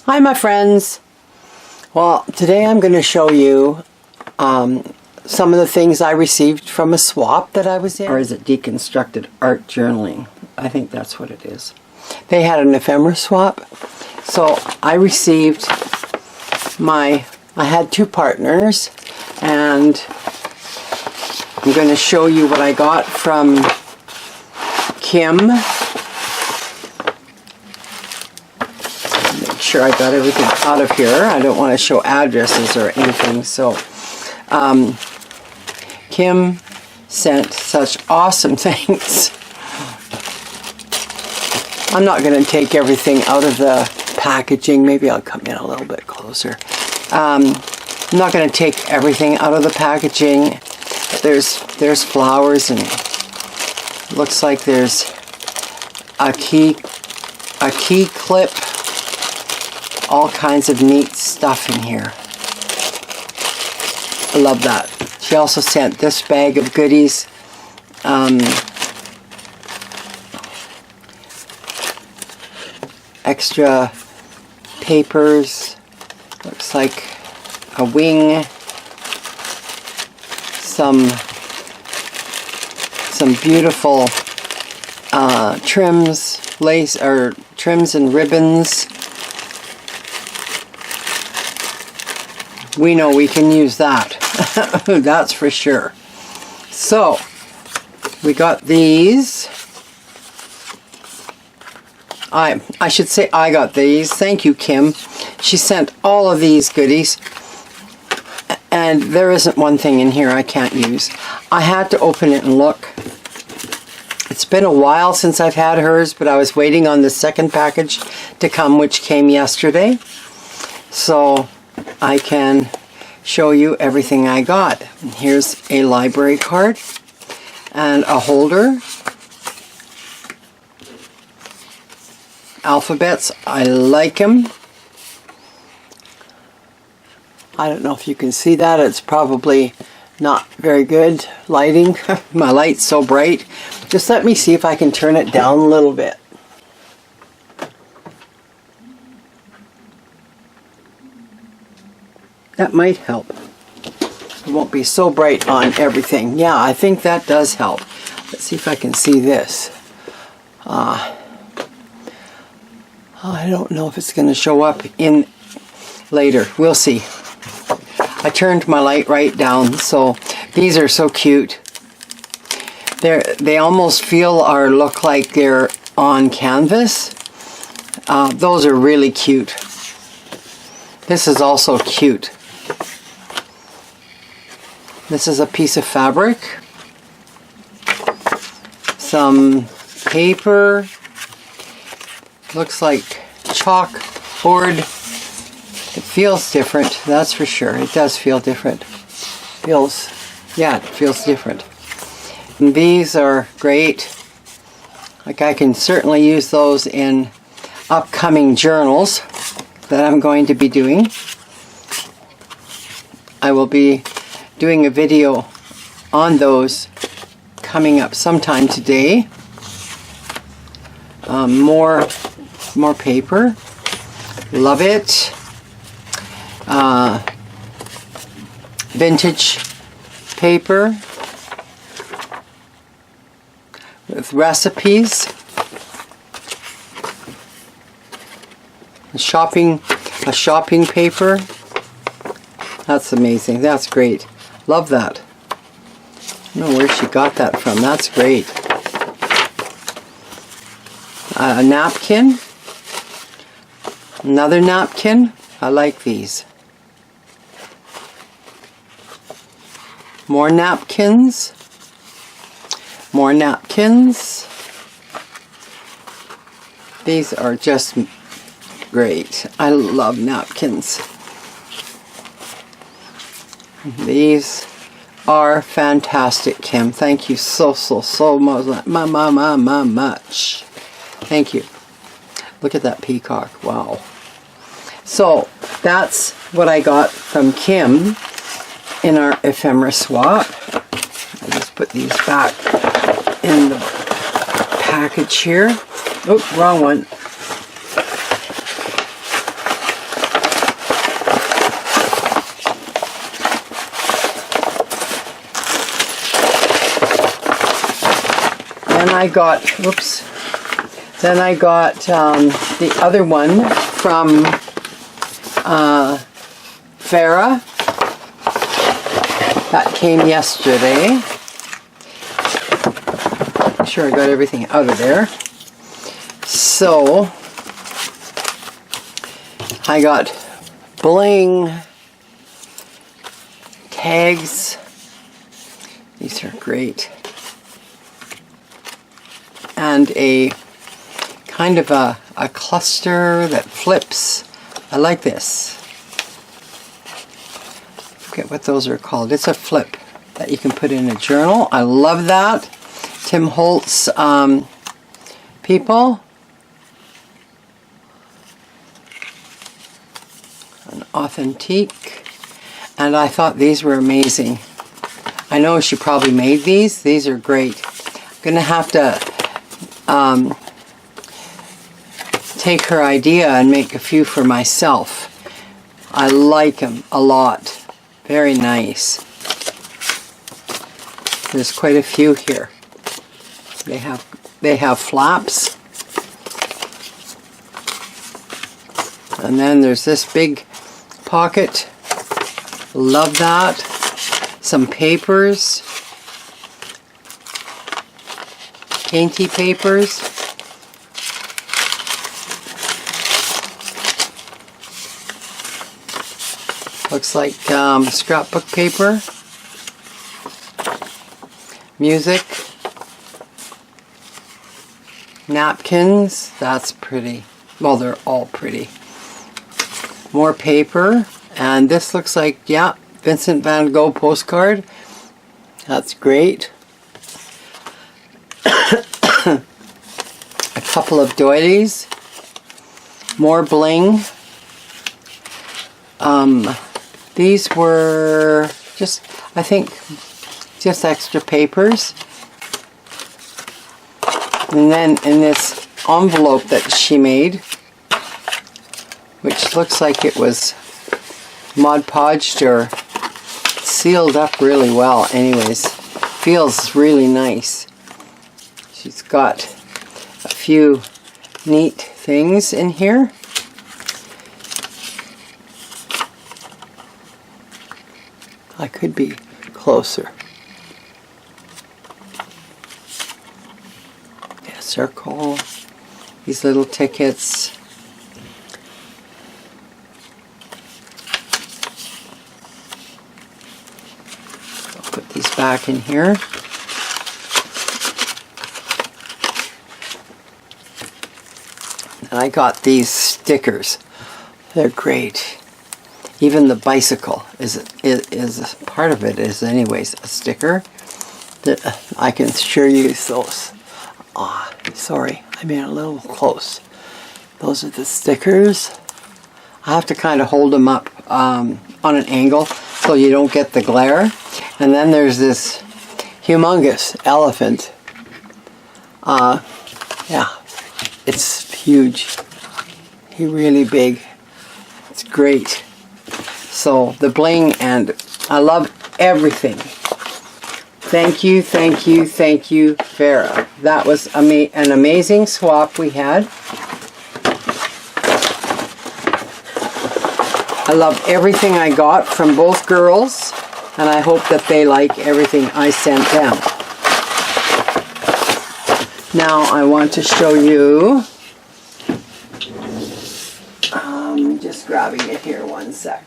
Hi my friends. Well, today I'm going to show you some of the things I received from a swap that I was in. Or is it Deconstructed Art Journaling? I think that's what it is. They had an ephemera swap. So I received I had two partners, and I'm going to show you what I got from Kim. Make sure I got everything out of here. I don't want to show addresses or anything. So Kim sent such awesome things. I'm not going to take everything out of the packaging. Maybe I'll come in a little bit closer. I'm not going to take everything out of the packaging. There's flowers, and looks like there's a key clip. All kinds of neat stuff in here. I love that. She also sent this bag of goodies. Extra papers. Looks like a wing. Some beautiful trims, lace, or trims and ribbons. We know we can use that. That's for sure. So we got these. I should say I got these. Thank you, Kim. She sent all of these goodies, and there isn't one thing in here I can't use. I had to open it and look. It's been a while since I've had hers, but I was waiting on the second package to come, which came yesterday. So I can show you everything I got. Here's a library card and a holder. Alphabets, I like them. I don't know if you can see that. It's probably not very good lighting. My light's so bright. Just let me see if I can turn it down a little bit. That might help. It won't be so bright on everything. Yeah, I think that does help. Let's see if I can see this. I don't know if it's going to show up in later. We'll see. I turned my light right down, so these are so cute. They almost feel or look like they're on canvas. Those are really cute. This is also cute. This is a piece of fabric. Some paper. Looks like chalkboard. It feels different, that's for sure. It does feel different. It feels different. And these are great. Like, I can certainly use those in upcoming journals that I'm going to be doing. I will be doing a video on those coming up sometime today. More paper. Love it. Vintage paper with recipes. A shopping paper. That's amazing. That's great. Love that. I don't know where she got that from. That's great. A napkin. Another napkin. I like these. More napkins. More napkins. These are just great. I love napkins. These are fantastic, Kim. Thank you so much. Thank you. Look at that peacock. Wow. So that's what I got from Kim in our ephemera swap. I'll just put these back in the package here. Oh, wrong one. I got, oops, then I got the other one from Ephemera. That came yesterday. I'm sure I got everything out of there. So, I got bling tags. These are great. And a kind of a cluster that flips. I like this. I forget what those are called. It's a flip that you can put in a journal. I love that. Tim Holtz people. An authentique. And I thought these were amazing. I know she probably made these. These are great. I'm going to have to take her idea and make a few for myself. I like them a lot. Very nice. There's quite a few here. They have flaps. And then there's this big pocket. Love that. Some papers. Dainty papers. Looks like scrapbook paper. Music. Napkins. That's pretty. Well, they're all pretty. More paper. And this looks like, yeah, Vincent van Gogh postcard. That's great. A couple of doilies. More bling. These were just, I think, just extra papers. And then in this envelope that she made, which looks like it was Mod Podged or sealed up really well. Anyways, feels really nice. She's got a few neat things in here. I could be closer. Yeah, circle. These little tickets. I'll put these back in here. And I got these stickers. They're great. Even the bicycle is part of it is anyways a sticker. That I can sure use those. Ah, sorry, I made it a little close. Those are the stickers. I have to kind of hold them up on an angle so you don't get the glare. And then there's this humongous elephant. Yeah, it's huge. He's really big. It's great. So the bling, and I love everything. Thank you, thank you, thank you, Vera. That was an amazing swap we had. I love everything I got from both girls, and I hope that they like everything I sent them. Now I want to show you, just grabbing it here one sec.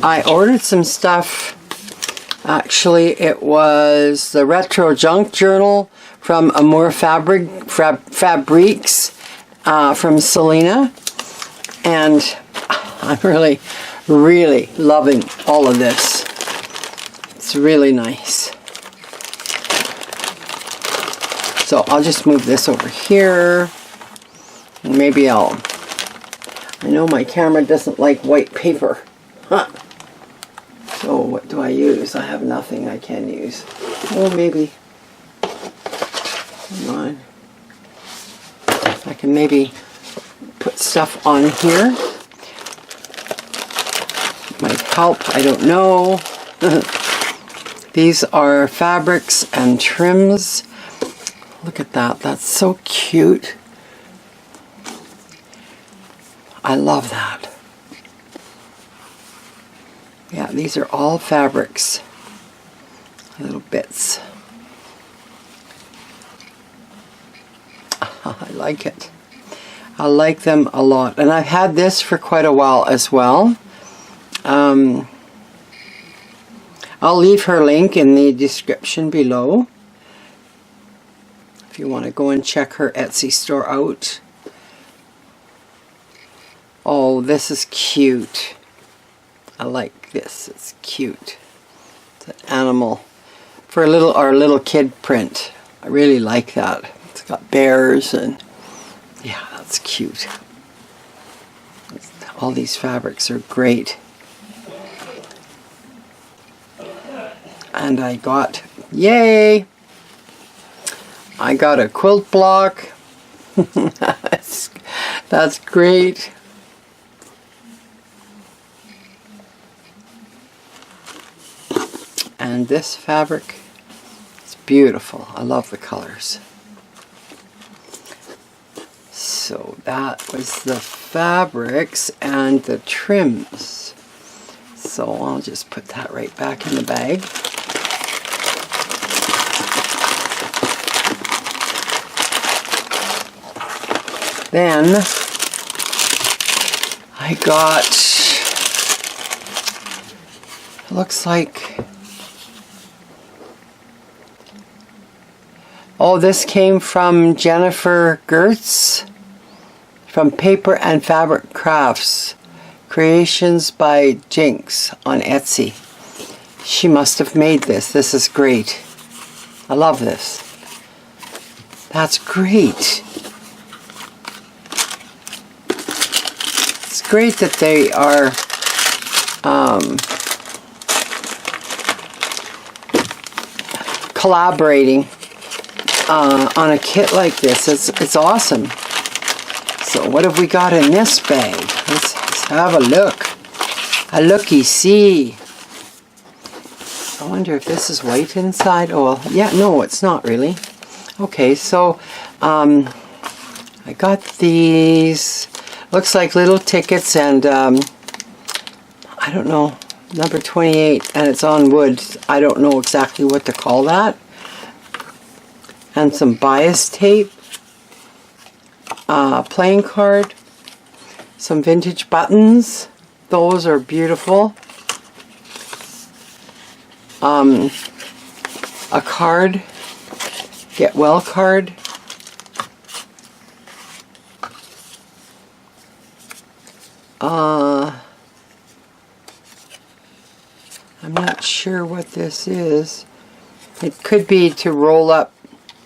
I ordered some stuff. Actually, it was the Retro Junk Journal from AmourFabriQues from Selena. And I'm really, really loving all of this. It's really nice. So I'll just move this over here. And maybe I know my camera doesn't like white paper. Huh. So what do I use? I have nothing I can use. Oh, maybe. Come on. I can maybe put stuff on here. Might help. I don't know. These are fabrics and trims. Look at that. That's so cute. I love that. Yeah, these are all fabrics. Little bits. I like it. I like them a lot. And I've had this for quite a while as well. I'll leave her link in the description below if you want to go and check her Etsy store out. Oh, this is cute. I like this. It's cute. It's an animal for our little kid print. I really like that. It's got bears and yeah, that's cute. All these fabrics are great. And I got, yay! I got a quilt block. That's great. And this fabric is beautiful. I love the colors. So that was the fabrics and the trims. So I'll just put that right back in the bag. Then I got, looks like, oh, this came from Jennifer Gertz from Paper and Fabric Crafts, Creations by Jinx on Etsy. She must have made this. This is great. I love this. That's great. It's great that they are collaborating on a kit like this. It's awesome. So what have we got in this bag? Let's have a look. A looky-see. I wonder if this is white inside. Oh, yeah, no, it's not really. Okay, so I got these. Looks like little tickets and I don't know, number 28, and it's on wood. I don't know exactly what to call that. And some bias tape. Playing card, some vintage buttons, those are beautiful, a card, get well card, I'm not sure what this is. It could be to roll up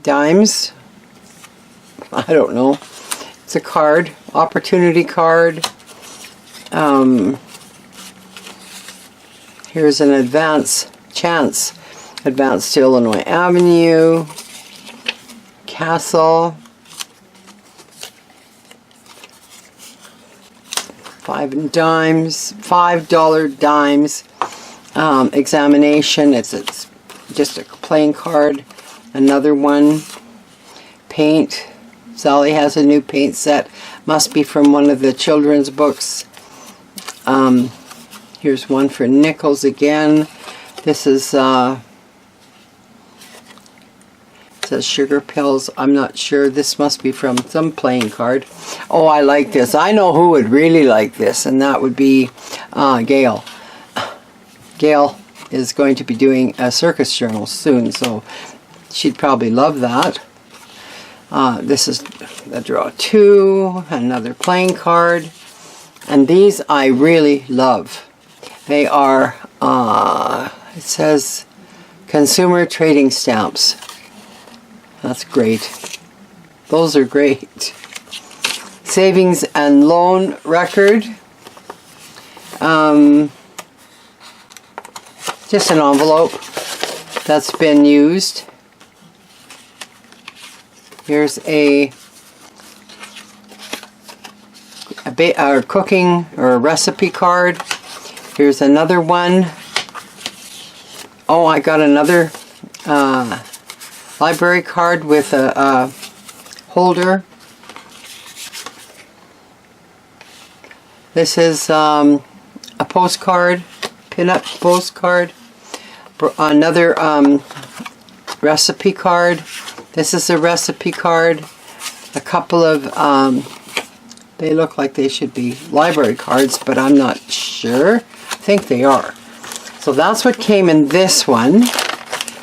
dimes, I don't know. It's a card, opportunity card. Here's an advance chance. Advance to Illinois Avenue. Castle. $5 dimes. Examination. It's just a playing card. Another one. Paint. Sally has a new paint set. Must be from one of the children's books. Here's one for nickels again. This is says sugar pills. I'm not sure. This must be from some playing card. Oh, I like this. I know who would really like this, and that would be Gail. Gail is going to be doing a circus journal soon, so she'd probably love that. This is a draw 2, another playing card, and these I really love. They are, it says consumer trading stamps. That's great. Those are great. Savings and loan record. Just an envelope that's been used. Here's a cooking or a recipe card. Here's another one. oh, I got another library card with a holder. This is a postcard, pin-up postcard. Another recipe card. This is a recipe card. A couple of, they look like they should be library cards, but I'm not sure. I think they are. So that's what came in this one.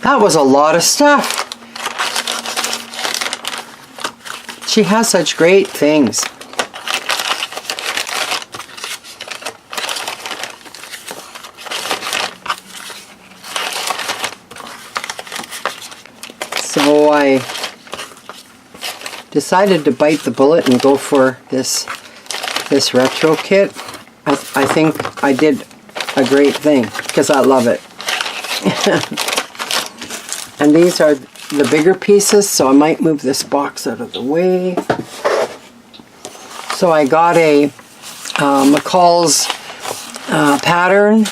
That was a lot of stuff. She has such great things. So I decided to bite the bullet and go for this retro kit. I think I did a great thing because I love it. And these are the bigger pieces, so I might move this box out of the way. So I got a McCall's pattern,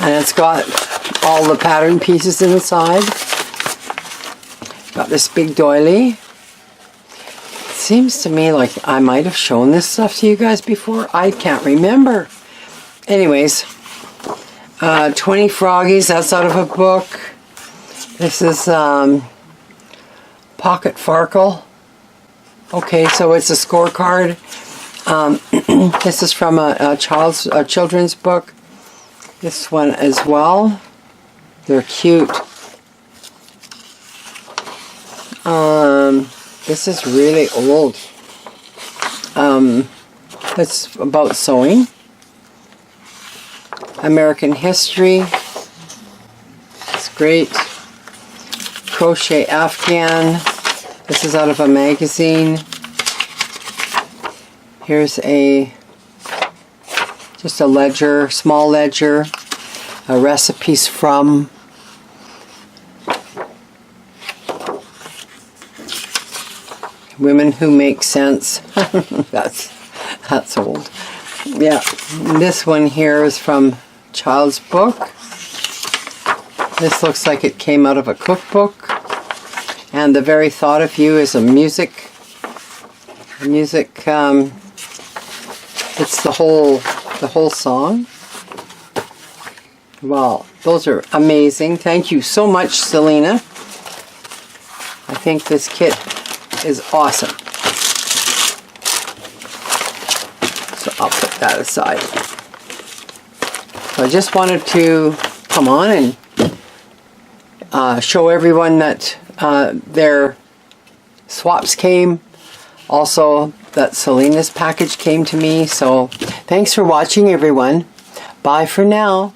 and it's got all the pattern pieces inside. Got this big doily. It seems to me like I might have shown this stuff to you guys before. I can't remember. Anyways, 20 Froggies, that's out of a book. This is Pocket Farkle. Okay, so it's a scorecard. This is from a children's book. This one as well. They're cute. This is really old. It's about sewing. American history. It's great. Crochet Afghan. This is out of a magazine. Here's just a ledger, small ledger. Recipes from. Women Who Make Sense. that's old. Yeah, this one here is from Child's Book. This looks like it came out of a cookbook. And The Very Thought of You is a music. It's the whole song. Wow, those are amazing. Thank you so much, Selena. I think this kit is awesome. So I'll put that aside. So I just wanted to come on and show everyone that their swaps came. Also that Selena's package came to me. So thanks for watching, everyone. Bye for now.